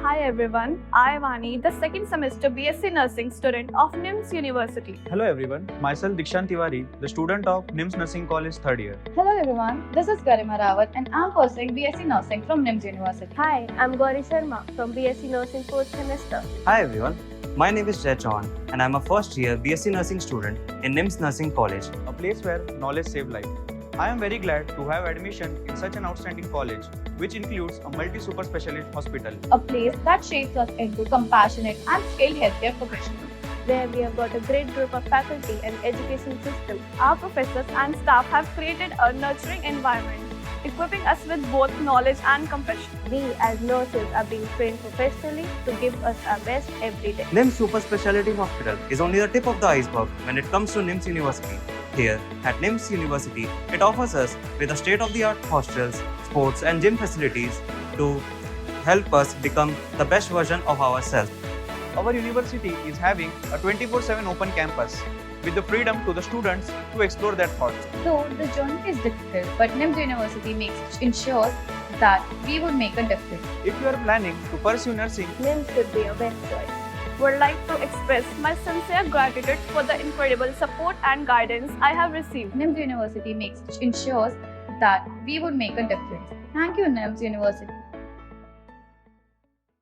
Hi everyone, I am Vani, the second semester BSc Nursing student of NIMS University. Hello everyone, myself Dikshant Tiwari, the student of NIMS Nursing College 3rd year. Hello everyone, this is Garima Rawat and I am pursuing BSc Nursing from NIMS University. Hi, I'm Gauri Sharma from BSc Nursing 4th semester. Hi everyone, my name is Jay Chauhan and I'm a first year BSc Nursing student in NIMS Nursing College. A place where knowledge saves life. I am very glad to have admission in such an outstanding college, which includes a multi-super specialist hospital. A place that shapes us into compassionate and skilled healthcare professionals. Where we have got a great group of faculty and education system. Our professors and staff have created a nurturing environment, equipping us with both knowledge and compassion. We as nurses are being trained professionally to give us our best every day. NIMS Super Speciality Hospital is only the tip of the iceberg when it comes to NIMS University. Here at NIMS University, it offers us with the state-of-the-art hostels, sports and gym facilities to help us become the best version of ourselves. Our university is having a 24/7 open campus with the freedom to the students to explore their thoughts. Though the journey is difficult, but NIMS University ensures that we will make a difference. If you are planning to pursue nursing, NIMS could be your best choice. Would like to express my sincere gratitude for the incredible support and guidance I have received. NIMS University ensures that we will make a difference. Thank you, NIMS University.